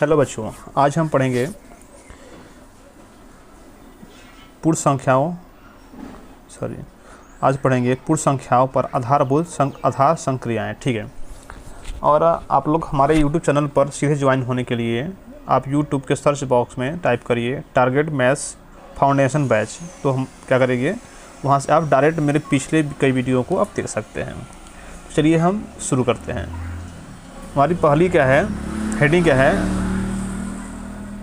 Hello बच्चों, आज हम पढ़ेंगे पूर्ण संख्याओं आज पढ़ेंगे पूर्ण संख्याओं पर आधार संक्रियाएँ। ठीक है। और आप लोग हमारे YouTube चैनल पर सीधे ज्वाइन होने के लिए आप YouTube के सर्च बॉक्स में टाइप करिए टारगेट मैथ्स फाउंडेशन बैच। तो हम क्या करेंगे, वहाँ से आप डायरेक्ट मेरे पिछले कई वीडियो को आप देख सकते हैं। चलिए हम शुरू करते हैं। हमारी पहली क्या है, हेडिंग क्या है?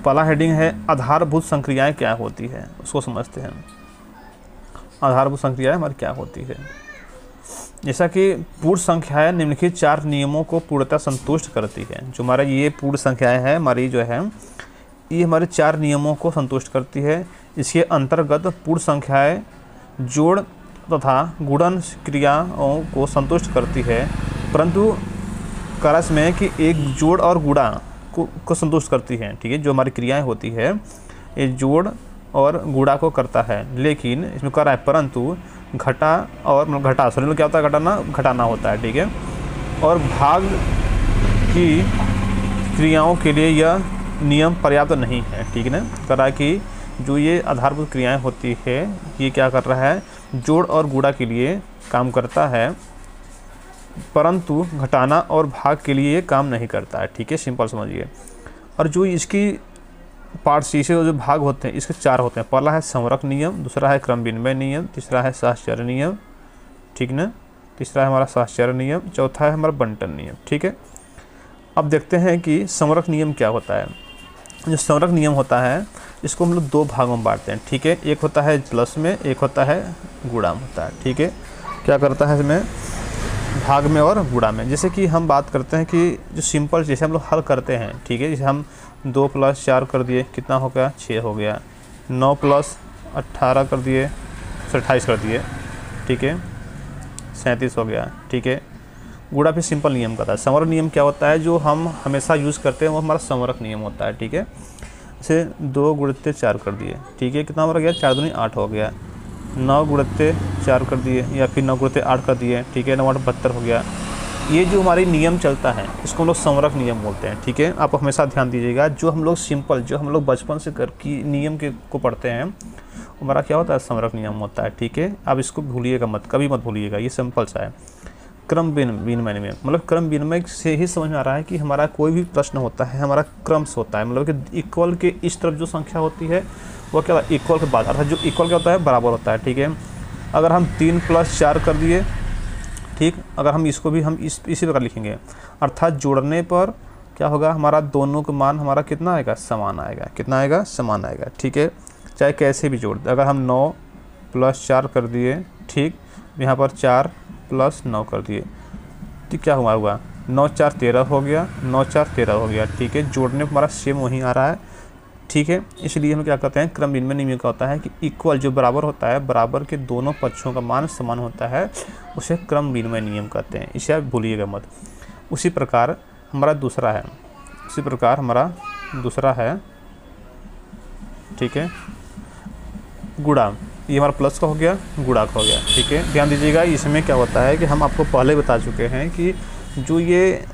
पहला हेडिंग है आधारभूत संक्रियाएं क्या होती है, उसको समझते हैं। आधारभूत संक्रियाएं हमारी क्या होती है? जैसा कि पूर्ण संख्याएं निम्नलिखित 4 नियमों को पूर्णतः संतुष्ट करती है। जो हमारा ये पूर्ण संख्याएं है हमारी जो है, ये हमारे 4 नियमों को संतुष्ट करती है। इसके अंतर्गत पूर्ण संख्याएं जोड़ तथा गुणन क्रियाओं को संतुष्ट करती है, परंतु कारस में कि एक जोड़ और गुणा को संतुष्ट करती है। ठीक है, जो हमारी क्रियाएं होती है ये जोड़ और गुणा को करता है, लेकिन इसमें कर रहा है परंतु घटा और घटा सॉरी क्या होता है, घटाना होता है। ठीक है, और भाग की क्रियाओं के लिए यह नियम पर्याप्त नहीं है। ठीक है ना, कर रहा है कि जो ये आधारभूत क्रियाएं होती है ये क्या कर रहा है, जोड़ और गुणा के लिए काम करता है, परंतु घटाना और भाग के लिए ये काम नहीं करता है। ठीक है, सिंपल समझिए। और जो इसकी पार्ट सी से जो भाग होते हैं इसके 4 होते हैं। पहला है संवरक नियम, दूसरा है क्रम विनिमय नियम, तीसरा है सहचर्य नियम, ठीक ना, तीसरा है हमारा सहचर्य नियम, चौथा है हमारा बंटन नियम। ठीक है, अब देखते हैं कि संवरक नियम क्या होता है। जो संवरक नियम होता है इसको हम लोग 2 भागों में बांटते हैं। ठीक है, एक होता है प्लस में, एक होता है गुणा में होता है। ठीक है, क्या करता है इसमें, भाग में और गुणा में। जैसे कि हम बात करते हैं कि जो सिंपल जैसे हम लोग हल करते हैं, ठीक है, जैसे हम 2 + 4 कर दिए, कितना हो गया, 6 हो गया। 9 + 18 कर दिए, 28 कर दिए, ठीक है, 37 हो गया। ठीक है, गुणा भी सिंपल नियम का था। संवरक नियम क्या होता है, जो हम हमेशा यूज़ करते हैं वो हमारा संवरक नियम होता है। ठीक है, जैसे 2 × 4 कर दिए, ठीक है, कितना हो गया, 4 दूनी 8 हो गया। 9 × 4 कर दिए, या फिर 9 × 8 कर दिए, ठीक है, 9 × 8 72 हो गया। ये जो हमारी नियम चलता है इसको हम लोग संवरक नियम बोलते हैं। ठीक है, आप हमेशा ध्यान दीजिएगा, जो हम लोग सिंपल जो हम लोग बचपन से कर की नियम के को पढ़ते हैं हमारा क्या होता है, संवरक नियम होता है। ठीक है, आप इसको भूलिएगा मत, कभी मत भूलिएगा, ये सिंपल सा है। क्रम विनिमय नियम मतलब क्रम विनिमय से ही समझ में आ रहा है कि हमारा कोई भी प्रश्न होता है हमारा क्रम से होता है, मतलब कि इक्वल के इस तरफ जो संख्या होती है वो क्या होता है, इक्वल के बाद, अर्थात जो इक्वल क्या होता है, बराबर होता है। ठीक है, अगर हम 3 + 4 कर दिए, ठीक, अगर हम इसको भी हम इसी प्रकार लिखेंगे, अर्थात जोड़ने पर क्या होगा, हमारा दोनों का मान हमारा कितना आएगा, समान आएगा। कितना आएगा, समान आएगा। ठीक है, चाहे कैसे भी जोड़ दे। अगर हम 9 + 4 कर दिए, ठीक, यहाँ पर 4 + 9 कर दिए, तो क्या हुआ, 9 × 4 = 13 हो गया, 9 × 4 = 13 हो गया। ठीक है, जोड़ने पर हमारा सेम वहीं आ रहा है। ठीक है, इसलिए हम क्या कहते हैं, क्रम विनिमय नियम का होता है कि इक्वल जो बराबर होता है, बराबर के दोनों पक्षों का मान समान होता है, उसे क्रम विनिमय नियम कहते हैं। इसे आप भूलिएगा मत। उसी प्रकार हमारा दूसरा है, ठीक है, गुणा। ये हमारा प्लस का हो गया, गुणा का हो गया। ठीक है, ध्यान दीजिएगा, इसमें क्या होता है कि हम आपको पहले बता चुके हैं कि जो ये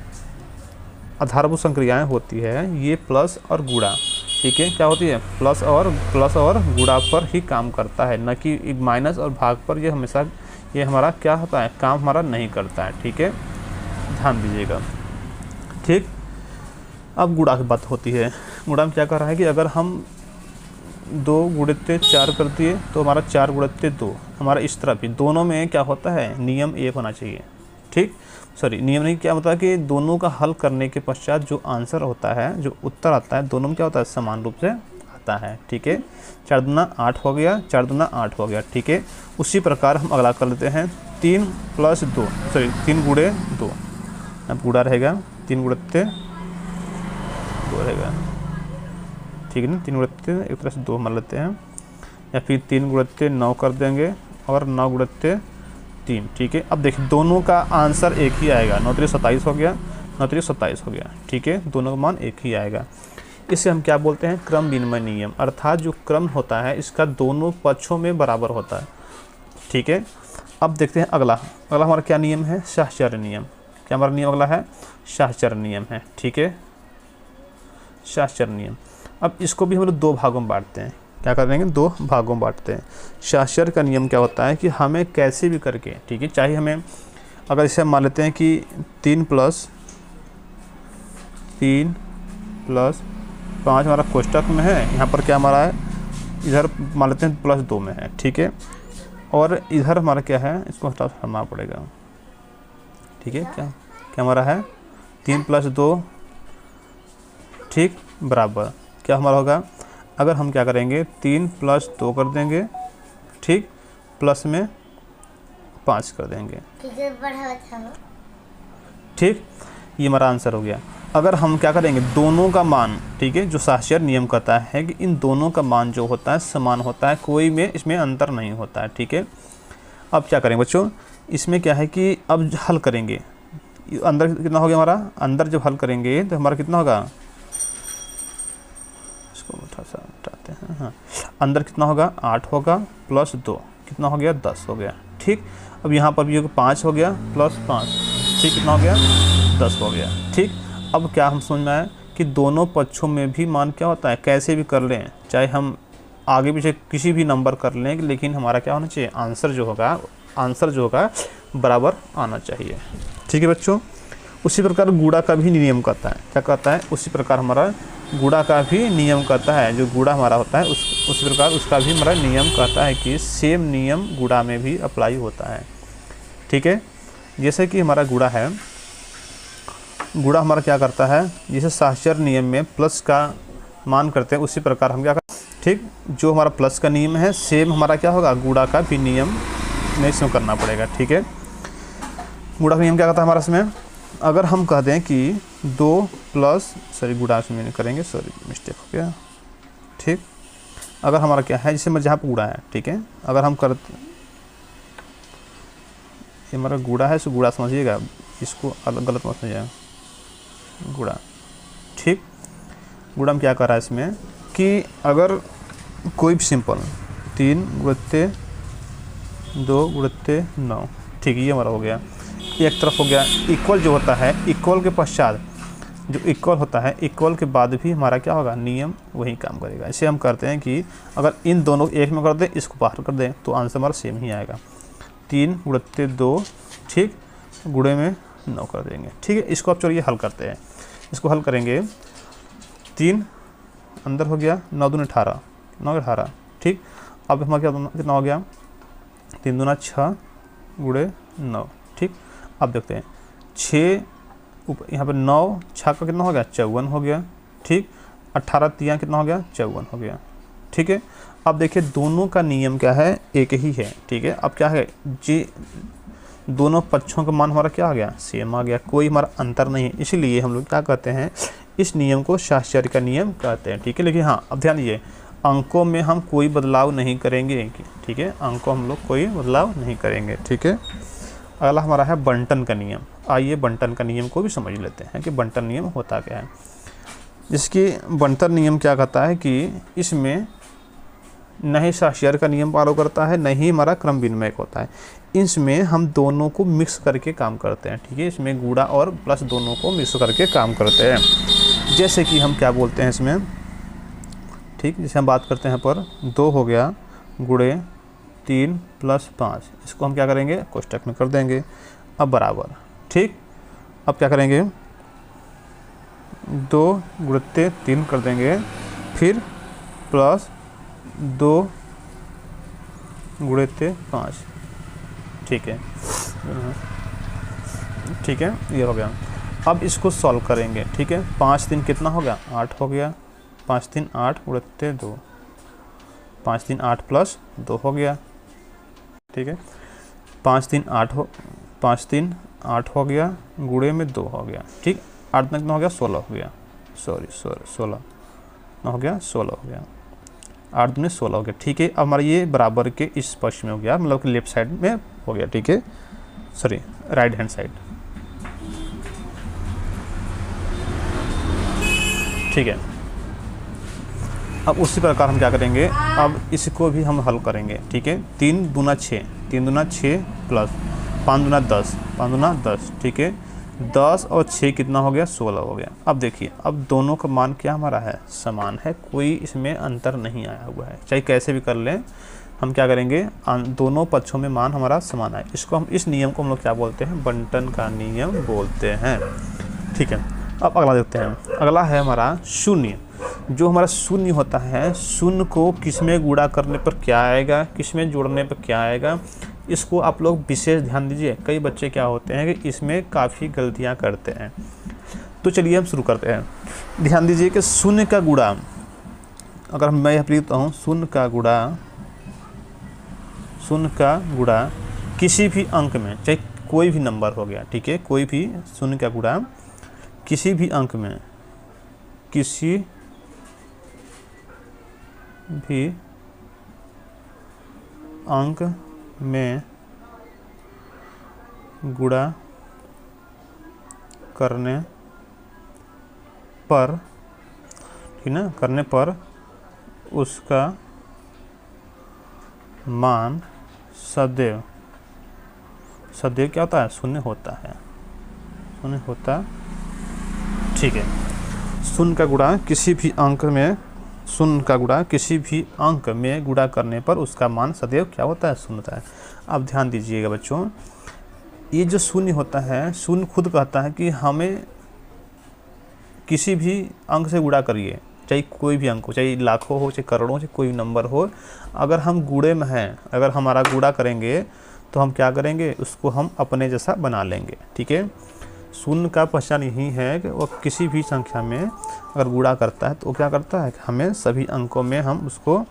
आधारभूत संक्रियाएँ होती है ये प्लस और गुणा, ठीक है, क्या होती है, प्लस और गुणा पर ही काम करता है, न कि माइनस और भाग पर। ये हमेशा ये हमारा क्या होता है, काम हमारा नहीं करता है। ठीक है, ध्यान दीजिएगा। ठीक, अब गुणा की बात होती है। गुणा में क्या कर रहा है कि अगर हम 2 × 4 कर दिए तो हमारा 4 × 2 हमारा इस तरफ ही, दोनों में क्या होता है, नियम एक होना चाहिए। ठीक, सॉरी नियम नहीं, क्या होता है कि दोनों का हल करने के पश्चात जो आंसर होता है, जो उत्तर आता है, दोनों में क्या होता है, समान रूप से आता है। ठीक है, 4 दूना 8 हो गया, 4 दूना 8 हो गया। ठीक है, उसी प्रकार हम अगला कर लेते हैं, 3 + 2 सॉरी 3 × 2, अब गुणा रहेगा, 3 × 2 रहेगा। ठीक है ना, 3 × एक तरह से 2 मान लेते हैं, या फिर 3 × 9 कर देंगे, और 9 × 3। ठीक है, अब देखिए दोनों का आंसर एक ही आएगा, 9 × 3 = 27 हो गया, 9 × 3 = 27 हो गया। ठीक है, दोनों का मान एक ही आएगा। इसे हम क्या बोलते हैं, क्रम विनिमय नियम, अर्थात जो क्रम होता है इसका दोनों पक्षों में बराबर होता है। ठीक है, अब देखते हैं अगला हमारा क्या नियम है, सहचर्य नियम। क्या हमारा नियम अगला है, सहचर्य नियम है। ठीक है, शास्त्र नियम। अब इसको भी हम लोग 2 भागों में बांटते हैं। क्या कर देंगे, 2 भागों में बांटते हैं। शास्त्र का नियम क्या होता है कि हमें कैसे भी करके, ठीक है, चाहे हमें अगर इसे मान लेते हैं कि 3 + 5 हमारा कोष्टक में है, यहाँ पर क्या हमारा है, इधर मान लेते हैं +2 में है, ठीक है, और इधर हमारा क्या है, इसको हटाना पड़ेगा, ठीक है। क्या क्या हमारा है, 3 + 2, ठीक, बराबर क्या हमारा होगा, अगर हम क्या करेंगे 3 + 2 कर देंगे, ठीक, प्लस में 5 कर देंगे, ठीक, ये हमारा आंसर हो गया। अगर हम क्या करेंगे दोनों का मान, ठीक है, जो शास्त्रीय नियम कहता है कि इन दोनों का मान जो होता है समान होता है, कोई में इसमें अंतर नहीं होता है, ठीक है। अब क्या करेंगे बच्चों, इसमें क्या है कि अब हल करेंगे, अंदर कितना हो गया हमारा, अंदर जब हल करेंगे तो हमारा कितना होगा, इसको उठाते हैं, हाँ, अंदर कितना होगा 8 होगा + 2 कितना हो गया 10 हो गया, ठीक। अब यहाँ पर भी 5 हो गया +5, ठीक, कितना हो गया 10 हो गया, ठीक। अब क्या हम समझ में आया कि दोनों पक्षों में भी मान क्या होता है, कैसे भी कर लें, चाहे हम आगे पीछे किसी भी नंबर कर लें, लेकिन हमारा क्या होना चाहिए, आंसर जो होगा बराबर आना चाहिए, ठीक है बच्चों। उसी प्रकार गुणा का भी नियम कहता है, क्या कहता है, उसी प्रकार हमारा गुणा का भी नियम कहता है, जो गुणा हमारा होता है उसी प्रकार उसका भी हमारा नियम कहता है कि सेम नियम गुणा में भी अप्लाई होता है, ठीक है। जैसे कि हमारा गुणा है, गुणा हमारा क्या करता है, जैसे शास्त्रीय नियम में प्लस का मान करते हैं, उसी प्रकार हम क्या करते हैं, ठीक, जो हमारा प्लस का नियम है सेम हमारा क्या होगा, गुणा का भी नियम में इसमें करना पड़ेगा, ठीक है। गुणा का नियम क्या करता है हमारा इसमें, अगर हम कह दें कि 2 + गुणा में करेंगे, मिस्टेक हो गया, ठीक। अगर हमारा क्या है, जैसे जहाँ पर गुणा है, ठीक है, अगर हम करते, ये हमारा गुणा है, सो गुणा समझिएगा, इसको अलग गलत मत समझिएगा, गुणा, ठीक। गुणा में क्या कर रहा है इसमें कि अगर कोई भी सिंपल 3 × 2 × 9, ठीक है, ये हमारा हो गया, एक तरफ हो गया। इक्वल जो होता है, इक्वल के पश्चात जो इक्वल होता है, इक्वल के बाद भी हमारा क्या होगा, नियम वही काम करेगा। इसे हम करते हैं कि अगर इन दोनों एक में कर दें, इसको बाहर कर दें, तो आंसर हमारा सेम ही आएगा, 3 × 2, ठीक, गुणे में 9 कर देंगे, ठीक है। इसको अब चलिए हल करते हैं, इसको हल करेंगे, 3 अंदर हो गया, 9 दूनी 18, 9 18, ठीक। अब हमारा कितना हो गया, 3 दूना 6 × 9, ठीक। अब देखते हैं 6 यहाँ पर 9 6 का कितना हो गया 54 हो गया, ठीक। 18 3 कितना हो गया 54 हो गया, ठीक है। अब देखिए दोनों का नियम क्या है, एक ही है, ठीक है। अब क्या है जी, दोनों पक्षों का मान हमारा क्या आ गया, सेम आ गया, कोई हमारा अंतर नहीं है, इसलिए हम लोग क्या कहते हैं, इस नियम को शास्त्रीय का नियम कहते हैं, ठीक है। लेकिन हाँ अब ध्यान दीजिए, अंकों में हम कोई बदलाव नहीं करेंगे, ठीक है, अंकों हम लोग कोई बदलाव नहीं करेंगे, ठीक है। अगला हमारा है बंटन का नियम। आइए बंटन का नियम को भी समझ लेते हैं कि बंटन नियम होता क्या है। जिसकी बंटन नियम क्या कहता है कि इसमें न ही शास्त्रीय का नियम फॉलो करता है, न ही हमारा क्रम विनिमय होता है, इसमें हम दोनों को मिक्स करके काम करते हैं, ठीक है। इसमें गुणा और प्लस दोनों को मिक्स करके काम करते हैं। जैसे कि हम क्या बोलते हैं इसमें, ठीक, जैसे हम बात करते हैं पर 2 हो गया गुणे 3 + 5, इसको हम क्या करेंगे कोष्टक में कर देंगे, अब बराबर, ठीक। अब क्या करेंगे 2 × 3 कर देंगे, फिर + 2 × 5, ठीक है, ठीक है, ये हो गया। अब इसको सॉल्व करेंगे, ठीक है। 5 3 कितना हो गया 8 हो गया, 5 3 8 × 2, 5 3 8 + 2 हो गया, ठीक है। 5 3 8 हो गया, गुणे में 2 हो गया, ठीक। 8 कितना हो गया 16 हो गया, 16 हो गया 16 हो गया, 8 में 16 हो गया, ठीक है। अब हमारा ये बराबर के इस पक्ष में हो गया, मतलब कि लेफ्ट साइड में हो गया, ठीक है, सॉरी राइट हैंड साइड, ठीक है। अब उसी प्रकार हम क्या करेंगे, अब इसको भी हम हल करेंगे, ठीक है। 3 दूना 6 + 5 दूना 10 5 दूना 10, ठीक है। 10 और 6 कितना हो गया, 16 हो गया। अब देखिए, अब दोनों का मान क्या हमारा है, समान है, कोई इसमें अंतर नहीं आया हुआ है। चाहे कैसे भी कर लें, हम क्या करेंगे, दोनों पक्षों में मान हमारा समान है। इसको हम, इस नियम को हम लोग क्या बोलते हैं, बंटन का नियम बोलते हैं। ठीक है, अब अगला देखते हैं। अगला है हमारा शून्य। जो हमारा शून्य होता है, शून्य को किस में गुणा करने पर क्या आएगा, किस में जोड़ने पर क्या आएगा, इसको आप लोग विशेष ध्यान दीजिए। कई बच्चे क्या होते हैं कि इसमें काफ़ी गलतियां करते हैं। तो चलिए हम शुरू करते हैं। ध्यान दीजिए कि शून्य का गुणा, अगर मैं यहाँ लिखता हूँ शून्य का गुणा किसी भी अंक में, चाहे कोई भी नंबर हो गया, ठीक है, कोई भी शून्य का गुणा किसी भी अंक में, किसी भी अंक में गुणा करने पर, ठीक ना, करने पर उसका मान सदैव क्या होता है, शून्य होता है, शून्य होता। ठीक है, शून्य का गुणा किसी भी अंक में, शून्य का गुणा किसी भी अंक में गुणा करने पर उसका मान सदैव क्या होता है, शून्य होता है। अब ध्यान दीजिएगा बच्चों, ये जो शून्य होता है, शून्य खुद कहता है कि हमें किसी भी अंक से गुणा करिए, चाहे कोई भी अंक हो, चाहे लाखों हो, चाहे करोड़ों हो, चाहे कोई भी नंबर हो, अगर हम गुणे में हैं, अगर हमारा गुणा करेंगे तो हम क्या करेंगे, उसको हम अपने जैसा बना लेंगे। ठीक है, शून्य का पहचान यही है कि वो किसी भी संख्या में अगर गुणा करता है तो वो क्या करता है कि हमें सभी अंकों में हम उसको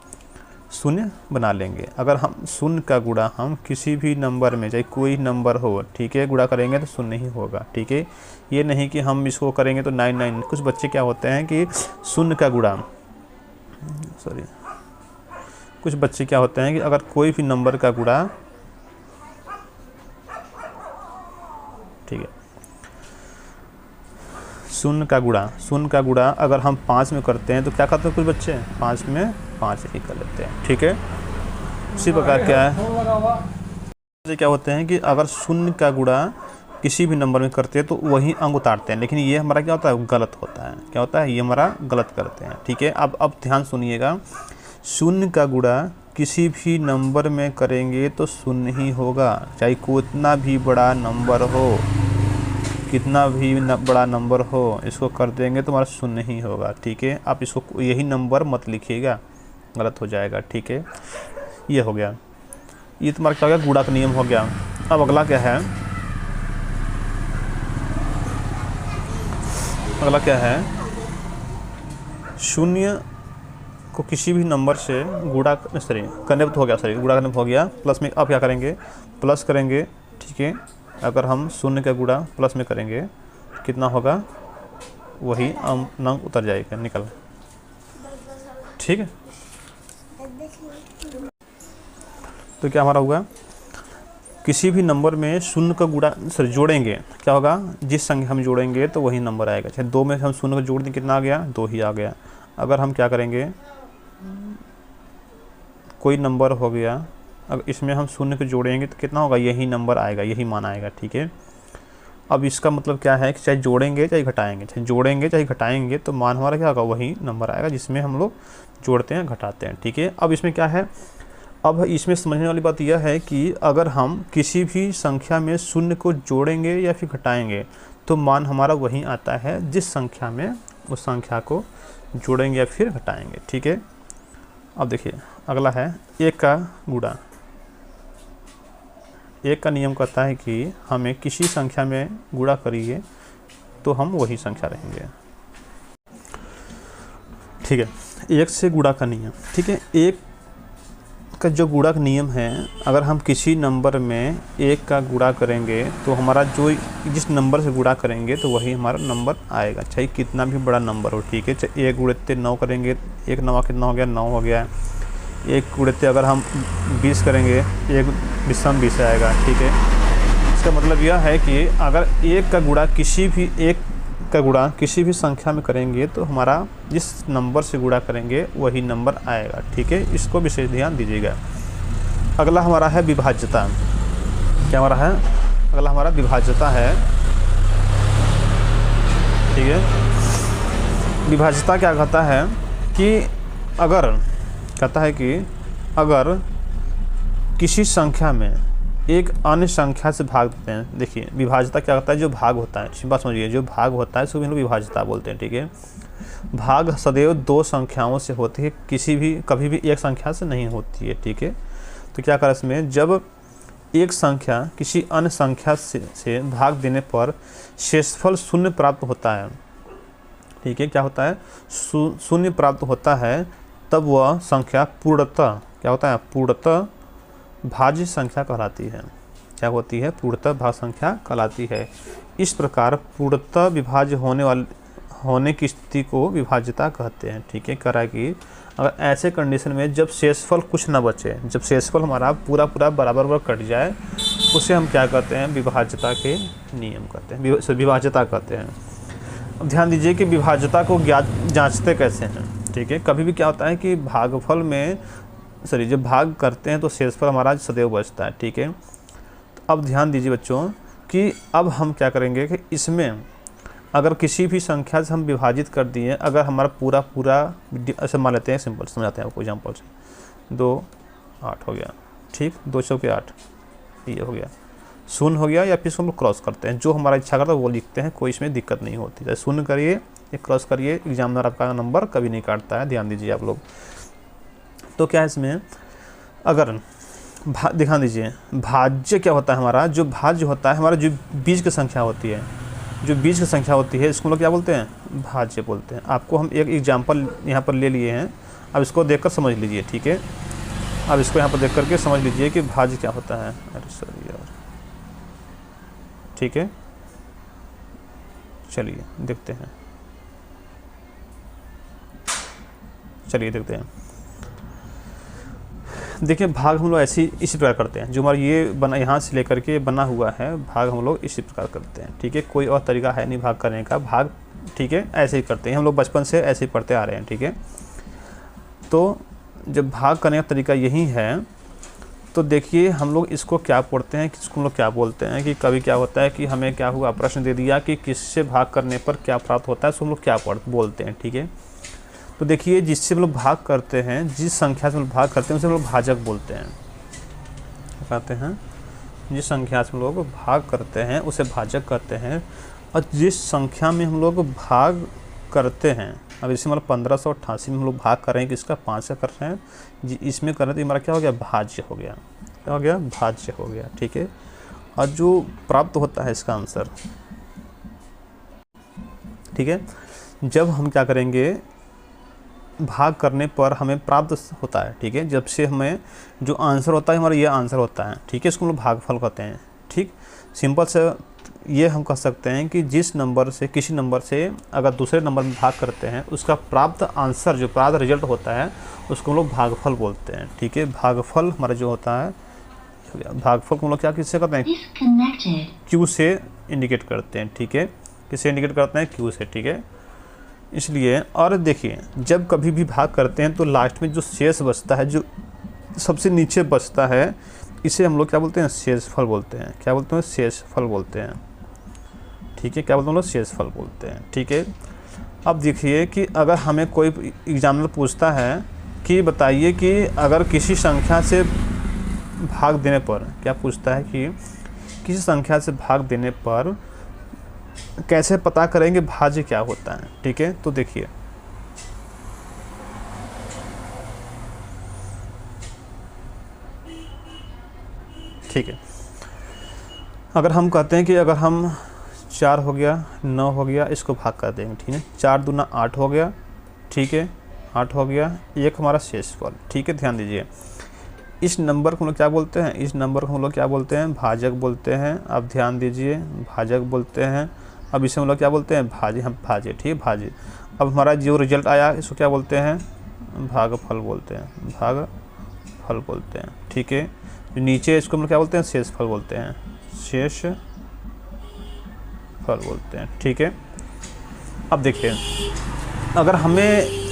शून्य बना लेंगे। अगर हम शून्य का गुणा हम किसी भी नंबर में, चाहे कोई नंबर हो, ठीक है, गुणा करेंगे तो शून्य ही होगा। ठीक है, ये नहीं कि हम इसको करेंगे तो 99। कुछ बच्चे क्या होते हैं कि शून्य का गुणा, कुछ बच्चे क्या होते हैं कि अगर कोई भी नंबर का गुणा, ठीक है, शून्य का गुणा अगर हम 5 में करते हैं तो क्या करते हैं कुछ बच्चे, 5 में 5 ही कर लेते हैं। ठीक है, उसी प्रकार क्या है, क्या होते हैं कि अगर शून्य का गुणा किसी भी नंबर में करते हैं तो वही अंक उतारते हैं, लेकिन ये हमारा क्या होता है, गलत होता है। क्या होता है, ये हमारा गलत करते हैं। ठीक है, अब ध्यान सुनिएगा, शून्य का गुणा किसी भी नंबर में करेंगे तो शून्य ही होगा, चाहे कितना भी बड़ा नंबर हो, कितना भी बड़ा नंबर हो, इसको कर देंगे तो हमारा शून्य ही होगा। ठीक है, आप इसको यही नंबर मत लिखिएगा, गलत हो जाएगा। ठीक है, ये हो गया, ये तुम्हारा क्या हो गया, गुणा का नियम हो गया। अब अगला क्या है, अगला क्या है, शून्य को किसी भी नंबर से गुणा करने पर हो गया, गुणा करने पर हो गया, प्लस में अब क्या करेंगे, प्लस करेंगे। ठीक है, अगर हम शून्य का गुणा प्लस में करेंगे कितना होगा, वही अंक उतर जाएगा, निकल। ठीक है, तो क्या हमारा होगा, किसी भी नंबर में शून्य का गुणा जोड़ेंगे, क्या होगा, जिस संख्या हम जोड़ेंगे तो वही नंबर आएगा। चाहे 2 में हम शून्य को जोड़ दें, कितना आ गया, 2 ही आ गया। अगर हम क्या करेंगे, कोई नंबर हो गया, अगर इसमें हम शून्य को जोड़ेंगे तो कितना होगा, यही नंबर आएगा, यही मान आएगा। ठीक है, अब इसका मतलब क्या है कि चाहे जोड़ेंगे चाहे घटाएंगे, चाहे जोड़ेंगे चाहे घटाएंगे तो मान हमारा क्या होगा, वही नंबर आएगा जिसमें हम लोग जोड़ते हैं घटाते हैं। ठीक है, अब इसमें क्या है, अब इसमें समझने वाली बात यह है कि अगर हम किसी भी संख्या में शून्य को जोड़ेंगे या फिर घटाएंगे तो मान हमारा वही आता है जिस संख्या में उस संख्या को जोड़ेंगे या फिर घटाएंगे। ठीक है, अब देखिए अगला है 1 का गुणा। 1 का नियम कहता है कि हमें किसी संख्या में गुणा करिए तो हम वही संख्या रहेंगे। ठीक है, 1 से गुणा का नियम। ठीक है, 1 का जो गुणा का नियम है, अगर हम किसी नंबर में 1 का गुणा करेंगे तो हमारा जो जिस नंबर से गुणा करेंगे तो वही हमारा नंबर आएगा, चाहे कितना भी बड़ा नंबर हो। ठीक है, चाहे 1 गुणित 9 करेंगे, 1 9 कितना हो गया, 9 हो गया। 1 गुणित अगर हम 20 करेंगे, 1 20 20 आएगा। ठीक है, इसका मतलब यह है कि अगर 1 का गुणा किसी भी संख्या में करेंगे तो हमारा जिस नंबर से गुणा करेंगे वही नंबर आएगा। ठीक है, इसको विशेष ध्यान दीजिएगा। अगला हमारा है विभाज्यता। क्या हमारा है, अगला हमारा विभाज्यता है। ठीक है। विभाज्यता क्या कहता है कि अगर अगर किसी संख्या में एक अन्य संख्या से भाग देते हैं, देखिए विभाज्यता क्या होता है, जो भाग होता है, बात समझिए, जो भाग होता है उसको भी हम लोग विभाज्यता बोलते हैं, ठीक है। भाग सदैव दो संख्याओं से होती है, कभी भी एक संख्या से नहीं होती है, ठीक है। तो क्या करें इसमें, जब एक संख्या किसी अन्य संख्या से भाग देने पर शेषफल शून्य प्राप्त होता है, ठीक है, क्या होता है, शून्य प्राप्त होता है, तब वह संख्या पूर्णतः क्या होता है, पूर्णतः भाज्य संख्या कहलाती है। क्या होती है, पूर्णतः भाज्य संख्या कहलाती है। इस प्रकार पूर्णतः विभाज्य होने की स्थिति को विभाज्यता कहते हैं, ठीक है। करा कि अगर ऐसे कंडीशन में जब शेषफल कुछ न बचे, जब शेषफल हमारा पूरा बराबर कट जाए, उसे हम क्या कहते हैं, विभाज्यता के नियम कहते हैं, विभाज्यता कहते हैं। अब ध्यान दीजिए कि विभाज्यता को जांचते कैसे हैं, ठीक है। कभी भी क्या होता है कि भागफल में जब भाग करते हैं तो शेषफल हमारा सदैव बचता है, ठीक है। तो अब ध्यान दीजिए बच्चों कि अब हम क्या करेंगे कि इसमें अगर किसी भी संख्या से हम विभाजित कर दिए, अगर हमारा पूरा ऐसे मान लेते हैं, सिंपल समझाते हैं आपको एग्जाम्पल से, 2 8 हो गया, ठीक, 2 चौके 8, ये हो गया, शून्य हो गया, या फिर हम लोग क्रॉस करते हैं, जो हमारा इच्छा करता है वो लिखते हैं, कोई इसमें दिक्कत नहीं होती है। शून्य करिए या क्रॉस करिए, एग्जामिनर आपका नंबर कभी नहीं काटता है, ध्यान दीजिए आप लोग। तो क्या है इसमें, अगर ध्यान दीजिए, भाज्य क्या होता है हमारा, जो भाज्य होता है हमारा, जो बीज की संख्या होती है, जो बीज की संख्या होती है, इसको लोग क्या बोलते हैं, भाज्य बोलते हैं। आपको हम एक एग्जाम्पल यहाँ पर ले लिए हैं, अब इसको देखकर समझ लीजिए, ठीक है। अब इसको यहाँ पर देख करके समझ लीजिए कि भाज्य क्या होता है। अरे सर यार, ठीक है, चलिए देखते हैं, चलिए देखते हैं। देखिए भाग हम लोग इसी प्रकार करते हैं, जो हमारा ये बना यहाँ से लेकर के बना हुआ है, भाग हम लोग इसी प्रकार करते हैं, ठीक है। कोई और तरीका है नहीं भाग करने का, भाग, ठीक है, ऐसे ही करते हैं हम लोग, बचपन से ऐसे ही पढ़ते आ रहे हैं, ठीक है। तो जब भाग करने का तरीका यही है, तो देखिए हम लोग इसको क्या पढ़ते हैं, किसको हम लोग क्या बोलते हैं, कि कभी क्या होता है कि हमें क्या हुआ, प्रश्न दे दिया कि किससे भाग करने पर क्या प्राप्त होता है, तो हम लोग क्या बोलते हैं, ठीक है। तो देखिए जिससे हम लोग भाग करते हैं, जिस संख्या से हम लोग भाग करते हैं उसे हम लोग भाजक बोलते हैं, कहते हैं, जिस संख्या से हम लोग भाग करते हैं उसे भाजक कहते हैं। और जिस संख्या में हम लोग भाग करते हैं, अब जैसे मतलब 1588 में हम लोग भाग कर रहे हैं, किसका, 5 से कर रहे हैं जी, इसमें कर रहे हैं, तो हमारा क्या हो गया, भाज्य हो गया, क्या हो गया, भाज्य हो गया, ठीक है। और जो प्राप्त होता है इसका आंसर, ठीक है, जब हम क्या करेंगे, भाग करने पर हमें प्राप्त होता है, ठीक है, जब से हमें जो आंसर होता है हमारा ये आंसर होता है, ठीक है, इसको हम लोग भागफल कहते हैं, ठीक। सिंपल से ये हम कह सकते हैं कि जिस नंबर से, किसी नंबर से अगर दूसरे नंबर में भाग करते हैं, उसका प्राप्त आंसर, जो प्राप्त रिजल्ट होता है, उसको हम लोग भागफल बोलते हैं, ठीक है। भागफल हमारा जो होता है, भागफल को हम लोग क्या किससे करते हैं, क्यू से इंडिकेट करते हैं, ठीक है, किससे इंडिकेट करते हैं, क्यू से, ठीक है। इसलिए और देखिए जब कभी भी भाग करते हैं तो लास्ट में जो शेष बचता है, जो सबसे नीचे बचता है, इसे हम लोग क्या बोलते हैं, शेषफल बोलते हैं, क्या बोलते हैं, शेषफल बोलते हैं, ठीक है, क्या बोलते हैं हम लोग, शेषफल बोलते हैं, ठीक है। अब देखिए कि अगर हमें कोई एग्जामिनर पूछता है कि बताइए कि अगर किसी संख्या से भाग देने पर, क्या पूछता है कि किसी संख्या से भाग देने पर कैसे पता करेंगे भाज्य क्या होता है, ठीक है। तो देखिए ठीक है, अगर हम कहते हैं कि अगर हम 4 हो गया, 9 हो गया, इसको भाग कर देंगे, ठीक है, 4 दूना 8 हो गया, ठीक है, 8 हो गया, एक हमारा शेषफल, ठीक है। ध्यान दीजिए इस नंबर को हम लोग क्या बोलते हैं, इस नंबर को हम लोग क्या बोलते हैं, भाजक बोलते हैं। अब ध्यान दीजिए, भाजक बोलते हैं। अब इसे हम लोग क्या बोलते हैं, भाज्य, हम भाज्य, ठीक है, भाज्य। अब हमारा जो रिजल्ट आया इसको क्या बोलते हैं, भागफल बोलते हैं, भागफल बोलते हैं, ठीक है। जो नीचे इसको हम लोग क्या बोलते हैं, शेषफल बोलते हैं, शेषफल बोलते हैं, ठीक है। अब देखिए अगर हमें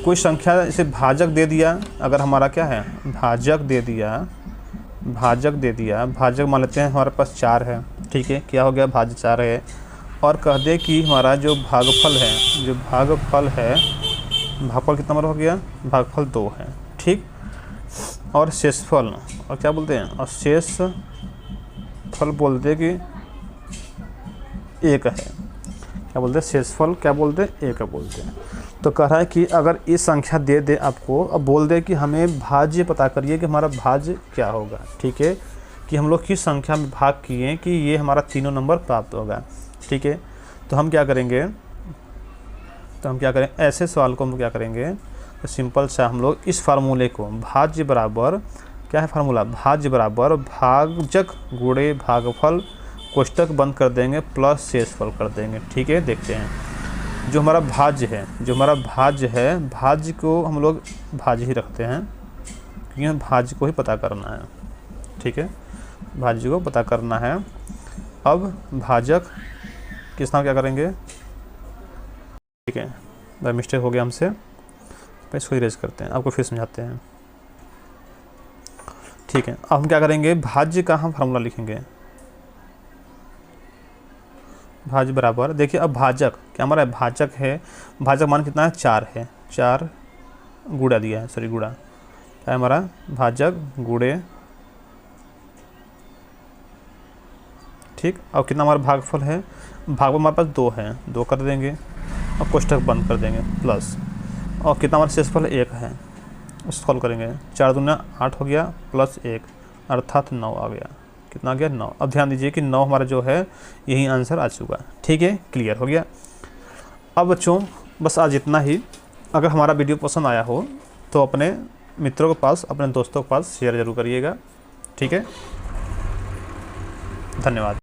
कोई संख्या इसे भाजक दे दिया, अगर हमारा क्या है, भाजक दे दिया, भाजक दे दिया, भाजक मान लेते हैं हमारे पास 4 है, ठीक है, क्या हो गया, भाज्य 4 है। और कह दे कि हमारा जो भागफल है, भागफल कितना नंबर हो गया, भागफल 2 है, ठीक। और शेषफल, और क्या बोलते हैं, और शेषफल बोलते कि 1 है, क्या बोलते हैं, शेषफल क्या बोलते हैं, 1 बोलते हैं। तो कह रहा है कि अगर ये संख्या दे दे आपको, अब बोल दे कि हमें भाज्य पता करिए कि हमारा भाज्य क्या होगा, ठीक है, कि हम लोग किस संख्या में भाग किए कि ये हमारा तीनों नंबर प्राप्त होगा, ठीक है। तो हम क्या करेंगे, ऐसे सवाल को हम क्या करेंगे, तो सिंपल सा हम लोग इस फार्मूले को, भाज्य बराबर क्या है फार्मूला, भाज्य बराबर भाजक गुणे भागफल, कोष्टक बंद कर देंगे, प्लस शेषफल कर देंगे, ठीक है। देखते हैं जो हमारा भाज्य है, भाज्य को हम लोग भाज्य ही रखते हैं क्योंकि हमें भाज्य को ही पता करना है, ठीक है, भाज्य को पता करना है। अब भाजक किस नाम क्या करेंगे, ठीक है, बाय मिस्टेक हो गया हमसे, इसको इरेज करते हैं, आपको फिर समझाते हैं, ठीक है। अब हम क्या करेंगे, भाज्य का हम फार्मूला लिखेंगे, भाज्य बराबर, देखिए अब भाजक क्या हमारा भाजक है, भाजक मान कितना है, 4 है, 4 गुड़ा दिया है, सॉरी गुड़ा, क्या है हमारा भाजक गुड़े, ठीक। और कितना हमारा भागफल है, भागफल हमारे पास 2 है, 2 कर देंगे और कोष्टक बंद कर देंगे, प्लस, और कितना हमारा शेषफल 1 है, सॉल्व करेंगे, 4 दूना 8 हो गया, प्लस 1 अर्थात 9 आ गया, कितना आ गया 9। अब ध्यान दीजिए कि 9 हमारा जो है यही आंसर आ चुका है, ठीक है, क्लियर हो गया। अब बच्चों बस आज इतना ही। अगर हमारा वीडियो पसंद आया हो तो अपने मित्रों के पास, अपने दोस्तों के पास शेयर ज़रूर करिएगा, ठीक है, धन्यवाद।